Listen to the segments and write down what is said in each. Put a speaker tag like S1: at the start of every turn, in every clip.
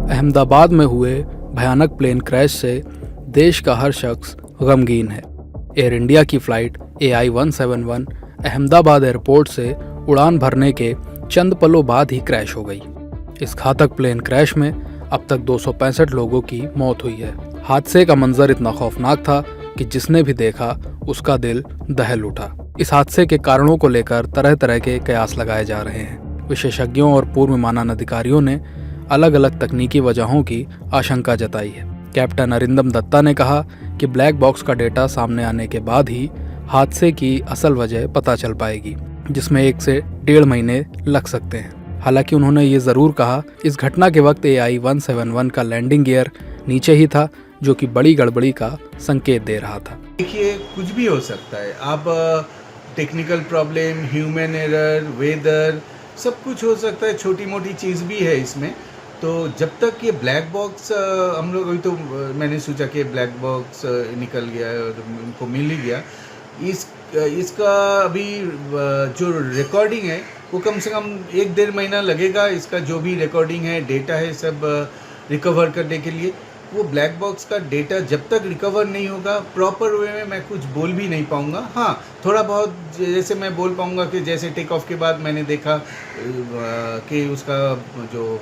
S1: अहमदाबाद में हुए भयानक प्लेन क्रैश से देश का हर शख्स गमगीन है। एयर इंडिया की फ़्लाइट AI-171 अहमदाबाद एयरपोर्ट से उड़ान भरने के चंद पलों बाद ही क्रैश हो गई। इस घातक प्लेन क्रैश में अब तक 265 लोगों की मौत हुई है। हादसे का मंजर इतना खौफनाक था कि जिसने भी देखा उसका दिल दहल उठा। इस हादसे के कारणों को लेकर तरह तरह के कयास लगाए जा रहे हैं। विशेषज्ञों और पूर्व विमानन अधिकारियों ने अलग अलग तकनीकी वजहों की आशंका जताई है। कैप्टन अरिंदम दत्ता ने कहा कि ब्लैक बॉक्स का डेटा सामने आने के बाद ही हादसे की असल वजह पता चल पाएगी, जिसमें 1 से 1.5 महीने लग सकते हैं। हालांकि उन्होंने ये ज़रूर कहा, इस घटना के वक्त AI-171 का लैंडिंग गियर नीचे ही था, जो कि बड़ी गड़बड़ी का संकेत दे रहा था।
S2: देखिए, कुछ भी हो सकता है। आप technical problem, human error, weather, सब कुछ हो सकता है। छोटी मोटी चीज़ भी है इसमें। तो जब तक ये ब्लैक बॉक्स हम लोग अभी तो मैंने सोचा कि ब्लैक बॉक्स निकल गया और उनको मिल ही गया। इसका अभी जो रिकॉर्डिंग है वो कम से कम 1-1.5 महीना लगेगा। इसका जो भी रिकॉर्डिंग है, डेटा है, सब रिकवर करने के लिए। वो ब्लैक बॉक्स का डेटा जब तक रिकवर नहीं होगा प्रॉपर वे में, मैं कुछ बोल भी नहीं पाऊँगा। हाँ, थोड़ा बहुत जैसे मैं बोल पाऊँगा कि जैसे टेक ऑफ के बाद मैंने देखा कि उसका जो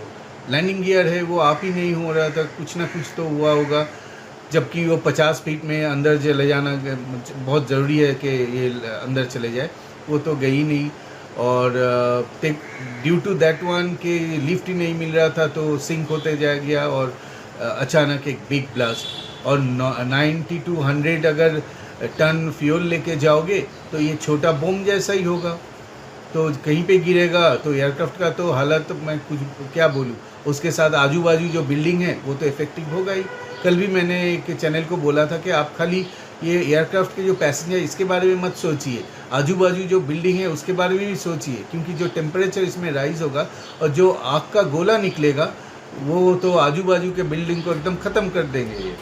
S2: लैंडिंग गियर है वो आप ही नहीं हो रहा था, कुछ ना कुछ तो हुआ होगा। जबकि वो 50 फीट में अंदर चले जाना बहुत ज़रूरी है कि ये अंदर चले जाए, वो तो गई नहीं। और ड्यू टू दैट वन कि लिफ्ट ही नहीं मिल रहा था तो सिंक होते जा गया और अचानक एक बिग ब्लास्ट। और 90 to 100 अगर टन फ्यूल लेके जाओगे तो ये छोटा बम जैसा ही होगा, तो कहीं पे गिरेगा तो एयरक्राफ्ट का तो हालत मैं कुछ क्या बोलूँ। उसके साथ आजू बाजू जो बिल्डिंग है वो तो इफेक्टिव होगा ही। कल भी मैंने एक चैनल को बोला था कि आप खाली ये एयरक्राफ्ट के जो पैसेंजर इसके बारे में मत सोचिए, आजू बाजू जो बिल्डिंग है उसके बारे में भी सोचिए, क्योंकि जो टेम्परेचर इसमें राइज होगा और जो आग का गोला निकलेगा वो तो आजू बाजू के बिल्डिंग को एकदम ख़त्म कर देंगे।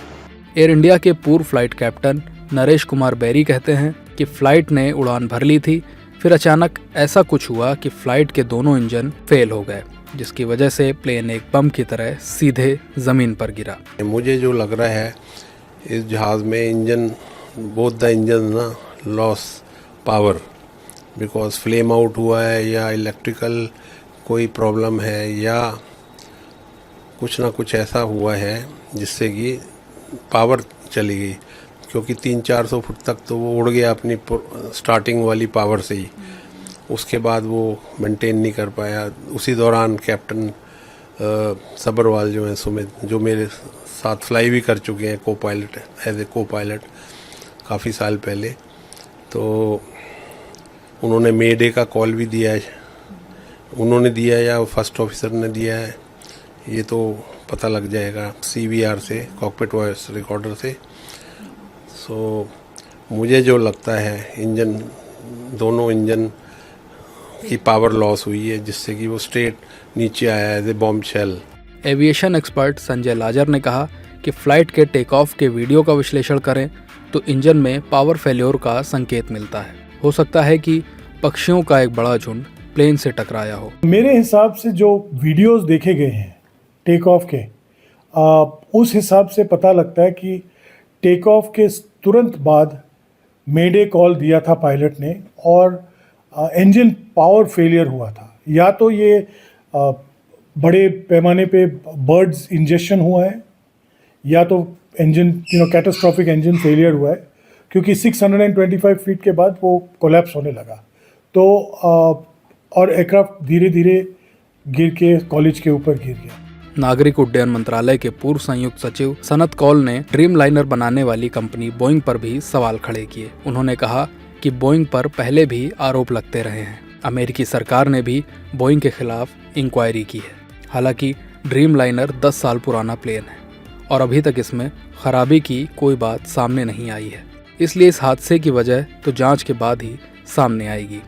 S1: एयर इंडिया के पूर्व फ्लाइट कैप्टन नरेश कुमार बैरी कहते हैं कि फ्लाइट ने उड़ान भर ली थी, फिर अचानक ऐसा कुछ हुआ कि फ्लाइट के दोनों इंजन फेल हो गए, जिसकी वजह से प्लेन एक बम की तरह सीधे ज़मीन पर गिरा।
S3: मुझे जो लग रहा है इस जहाज़ में इंजन, बोथ द इंजन ना loss power because flame out हुआ है या इलेक्ट्रिकल कोई प्रॉब्लम है या कुछ ना कुछ ऐसा हुआ है जिससे कि पावर चली गई, क्योंकि 300-400 फुट तक तो वो उड़ गया अपनी स्टार्टिंग वाली पावर से ही। उसके बाद वो मेंटेन नहीं कर पाया। उसी दौरान कैप्टन सब्रवाल जो हैं सुमित, जो मेरे साथ फ्लाई भी कर चुके हैं को पायलट, एज ए को पायलट काफ़ी साल पहले, तो उन्होंने मे डे का कॉल भी दिया है। उन्होंने दिया या फर्स्ट ऑफिसर ने दिया है ये तो पता लग जाएगा CVR से, कॉकपिट वॉइस रिकॉर्डर से। सो मुझे जो लगता है दोनों इंजन की पावर लॉस हुई है, जिससे कि वो स्ट्रेट नीचे आया as a bombshell.
S1: Aviation expert Sanjay Lazar ने कहा कि फ्लाइट के टेक ऑफ के वीडियो का विश्लेषण करें तो इंजन में पावर फेल्योर का संकेत मिलता है। हो सकता है कि पक्षियों का एक बड़ा झुंड प्लेन से टकराया हो।
S4: मेरे हिसाब से जो वीडियोस देखे गए हैं टेक ऑफ के, उस हिसाब से पता लगता है कि टेक ऑफ के तुरंत बाद मेडे कॉल दिया था पायलट ने और इंजन पावर फेलियर हुआ था। या तो ये बड़े पैमाने पे बर्ड्स इंजेक्शन हुआ है या तो इंजन कैटास्ट्रॉफिक इंजन फेलियर हुआ है, क्योंकि 625 फीट के बाद वो कोलैप्स होने लगा। तो और एयरक्राफ्ट धीरे धीरे गिर के कॉलेज के ऊपर गिर गया।
S1: नागरिक उड्डयन मंत्रालय के पूर्व संयुक्त सचिव सनत कौल ने ड्रीम लाइनर बनाने वाली कंपनी बोइंग पर भी सवाल खड़े किए। उन्होंने कहा कि बोइंग पर पहले भी आरोप लगते रहे हैं। अमेरिकी सरकार ने भी बोइंग के खिलाफ इंक्वायरी की है। हालांकि ड्रीम लाइनर 10 साल पुराना प्लेन है और अभी तक इसमें खराबी की कोई बात सामने नहीं आई है, इसलिए इस हादसे की वजह तो जांच के बाद ही सामने आएगी।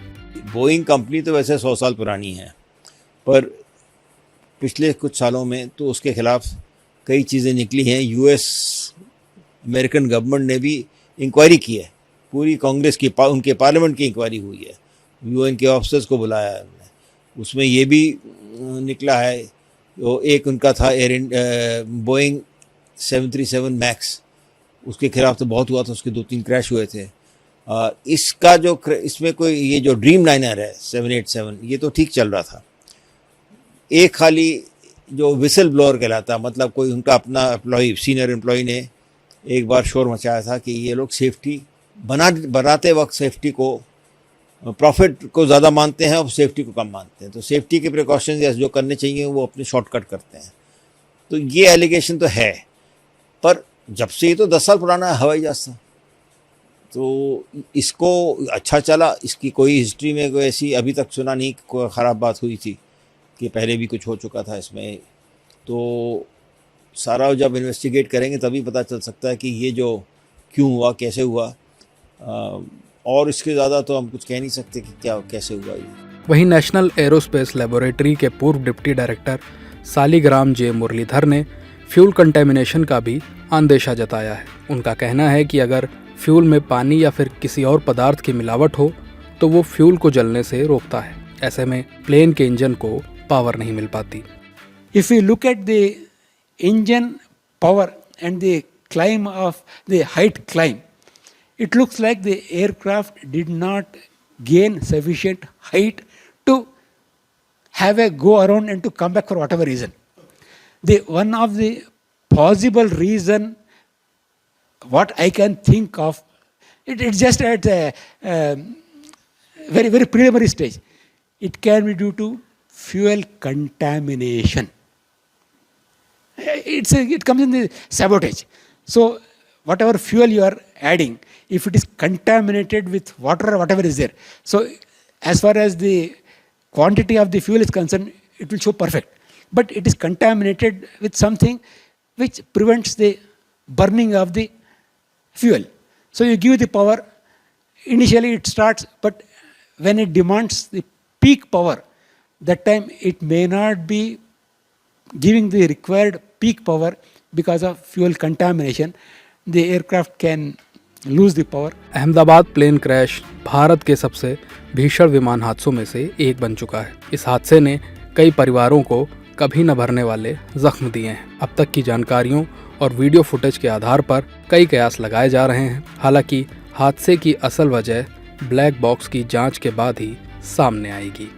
S5: बोइंग कंपनी तो वैसे 100 साल पुरानी है, पर पिछले कुछ सालों में तो उसके खिलाफ कई चीज़ें निकली हैं। US अमेरिकन गवर्नमेंट ने भी इंक्वायरी की है, पूरी कांग्रेस की उनके पार्लियामेंट की इंक्वायरी हुई है, UN के ऑफिसर्स को बुलाया है उन्होंने। उसमें ये भी निकला है वो एक उनका था बोइंग 737 मैक्स, उसके खिलाफ तो बहुत हुआ था, उसके 2-3 क्रैश हुए थे। इसका जो इसमें कोई ये जो ड्रीम लाइनर है 787, ये तो ठीक चल रहा था। एक खाली जो विसल ब्लोअर कहलाता, मतलब कोई उनका अपना एम्प्लॉई, सीनियर एम्प्लॉई ने एक बार शोर मचाया था कि ये लोग सेफ्टी बनाते वक्त सेफ्टी को, प्रॉफिट को ज़्यादा मानते हैं और सेफ्टी को कम मानते हैं। तो सेफ्टी के प्रिकॉशंस जो करने चाहिए वो अपने शॉर्टकट करते हैं। तो ये एलिगेशन तो है, पर जब से ये तो 10 साल पुराना है हवाई जहाज था, तो इसको अच्छा चला, इसकी कोई हिस्ट्री में कोई ऐसी अभी तक सुना नहीं कोई ख़राब बात हुई थी कि पहले भी कुछ हो चुका था इसमें। तो सारा जब इन्वेस्टिगेट करेंगे तभी पता चल सकता है कि ये जो क्यों हुआ, कैसे हुआ, और इसके ज़्यादा तो हम कुछ कह नहीं सकते कि क्या कैसे हुआ ये।
S1: वहीं नेशनल एरोस्पेस लेबोरेटरी के पूर्व डिप्टी डायरेक्टर सालिग्राम जे मुरलीधर ने फ्यूल कंटेमिनेशन का भी अंदेशा जताया है। उनका कहना है कि अगर फ्यूल में पानी या फिर किसी और पदार्थ की मिलावट हो तो वो फ्यूल को जलने से रोकता है। ऐसे में प्लेन के इंजन को पावर नहीं मिल पाती।
S6: If you look at the engine power and the climb of the height climb, it looks like the aircraft did not gain sufficient height to have a go around and to come back for whatever reason. One of the possible reason, what I can think of, it's just at a very, very preliminary stage. It can be due to fuel contamination. It comes in the sabotage. So whatever fuel you are adding, if it is contaminated with water or whatever is there, so as far as the quantity of the fuel is concerned, it will show perfect. But it is contaminated with something which prevents the burning of the fuel. So you give the power, initially it starts, but when it demands the peak power, that time it may not be giving the required peak power because of fuel contamination. The aircraft can lose the power.
S1: Ahmedabad plane crash Bharat के सबसे भीषण विमान हादसों में से एक बन चुका है। इस हादसे ने कई परिवारों को कभी न भरने वाले जख्म दिए हैं। अब तक की जानकारियों और वीडियो फुटेज के आधार पर कई कयास लगाए जा रहे हैं। हालांकि हादसे की असल वजह ब्लैक बॉक्स की जांच के बाद ही सामने आएगी।